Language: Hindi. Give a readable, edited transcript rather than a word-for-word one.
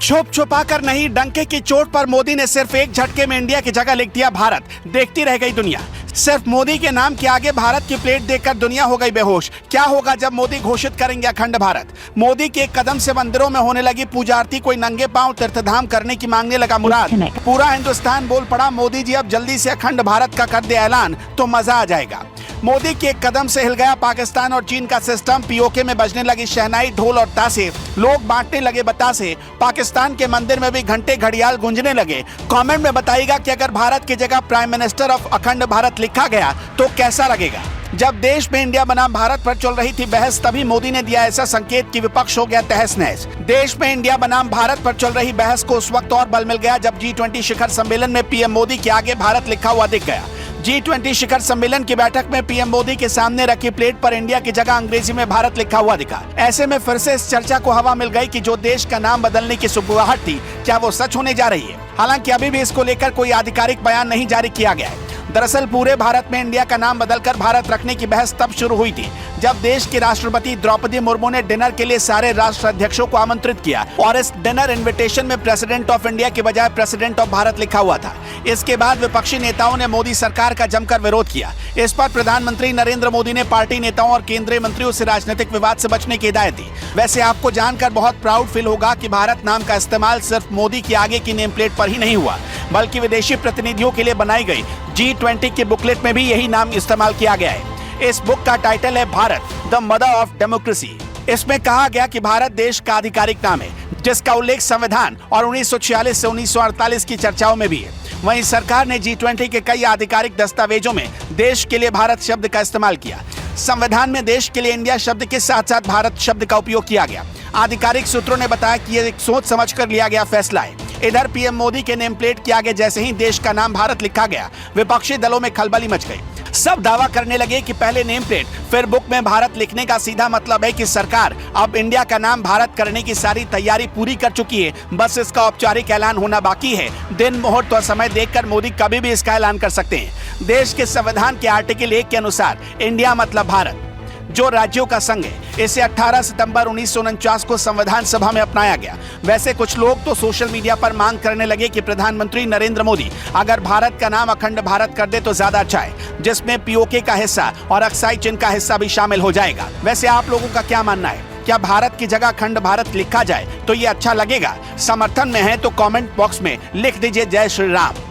छुप छुपा कर नहीं, डंके की चोट पर मोदी ने सिर्फ एक झटके में इंडिया की जगह लिख दिया भारत। देखती रह गई दुनिया। सिर्फ मोदी के नाम के आगे भारत की प्लेट देखकर दुनिया हो गई बेहोश। क्या होगा जब मोदी घोषित करेंगे अखंड भारत? मोदी के एक कदम से मंदिरों में होने लगी पूजा आरती, कोई नंगे पांव तीर्थधाम करने की मांगने लगा मुराद। पूरा हिंदुस्तान बोल पड़ा, मोदी जी अब जल्दी से अखंड भारत का कर दे ऐलान तो मजा आ जाएगा। मोदी के एक कदम से हिल गया पाकिस्तान और चीन का सिस्टम। पीओके में बजने लगी शहनाई, ढोल और तासे, लोग बांटने लगे बतासे। पाकिस्तान के मंदिर में भी घंटे घड़ियाल गूंजने लगे। कमेंट में बताइएगा कि अगर भारत की जगह प्राइम मिनिस्टर ऑफ अखंड भारत लिखा गया तो कैसा लगेगा। जब देश में इंडिया बनाम भारत पर चल रही थी बहस, तभी मोदी ने दिया ऐसा संकेत कि विपक्ष हो गया तहस नहस। देश में इंडिया बनाम भारत पर चल रही बहस को उस वक्त और बल मिल गया जब G20 शिखर सम्मेलन में पीएम मोदी के आगे भारत लिखा हुआ दिख गया। G20 शिखर सम्मेलन की बैठक में पीएम मोदी के सामने रखी प्लेट पर इंडिया की जगह अंग्रेजी में भारत लिखा हुआ दिखा। ऐसे में फिर से इस चर्चा को हवा मिल गई कि जो देश का नाम बदलने की सुगबुगाहट थी, क्या वो सच होने जा रही है। हालांकि अभी भी इसको लेकर कोई आधिकारिक बयान नहीं जारी किया गया है। दरअसल पूरे भारत में इंडिया का नाम बदलकर भारत रखने की बहस तब शुरू हुई थी जब देश की राष्ट्रपति द्रौपदी मुर्मू ने डिनर के लिए सारे राष्ट्र अध्यक्षों को आमंत्रित किया और इस डिनर इनविटेशन में प्रेसिडेंट ऑफ इंडिया के बजाय प्रेसिडेंट ऑफ भारत लिखा हुआ था। इसके बाद विपक्षी नेताओं ने मोदी सरकार का जमकर विरोध किया। इस पर प्रधानमंत्री नरेंद्र मोदी ने पार्टी नेताओं और केंद्रीय मंत्रियों से राजनीतिक विवाद से बचने की हिदायत दी। वैसे आपको जानकर बहुत प्राउड फील होगा कि भारत नाम का इस्तेमाल सिर्फ मोदी के आगे की नेम प्लेट पर ही नहीं हुआ, बल्कि विदेशी प्रतिनिधियों के लिए बनाई गई G20 की बुकलेट में भी यही नाम इस्तेमाल किया गया है। इस बुक का टाइटल है Bharat the mother of democracy. इसमें कहा गया कि भारत देश का आधिकारिक नाम है, जिसका उल्लेख संविधान और 1946 से 1948 की चर्चाओं में भी है। वहीं सरकार ने G20 के कई आधिकारिक दस्तावेजों में देश के लिए भारत शब्द का इस्तेमाल किया। संविधान में देश के लिए इंडिया शब्द के साथ साथ भारत शब्द का उपयोग किया गया। आधिकारिक सूत्रों ने बताया कि यह एक सोच समझ कर लिया गया फैसला है। इधर पीएम मोदी के नेम प्लेट के आगे जैसे ही देश का नाम भारत लिखा गया, विपक्षी दलों में खलबली मच गई। सब दावा करने लगे कि पहले नेम प्लेट फिर बुक में भारत लिखने का सीधा मतलब है कि सरकार अब इंडिया का नाम भारत करने की सारी तैयारी पूरी कर चुकी है, बस इसका औपचारिक ऐलान होना बाकी है। दिन मुहूर्त और समय देखकर मोदी कभी भी इसका ऐलान कर सकते हैं। देश के संविधान के आर्टिकल 1 के अनुसार इंडिया मतलब भारत, जो राज्यों का संघ है। इसे 18 सितंबर 1949 को संविधान सभा में अपनाया गया। वैसे कुछ लोग तो सोशल मीडिया पर मांग करने लगे कि प्रधानमंत्री नरेंद्र मोदी अगर भारत का नाम अखंड भारत कर दे तो ज्यादा अच्छा है, जिसमें पीओके का हिस्सा और अक्साई चिन्ह का हिस्सा भी शामिल हो जाएगा। वैसे आप लोगों का क्या मानना है? क्या भारत की जगह अखंड भारत लिखा जाए तो ये अच्छा लगेगा? समर्थन में है तो कमेंट बॉक्स में लिख दीजिए जय श्री राम।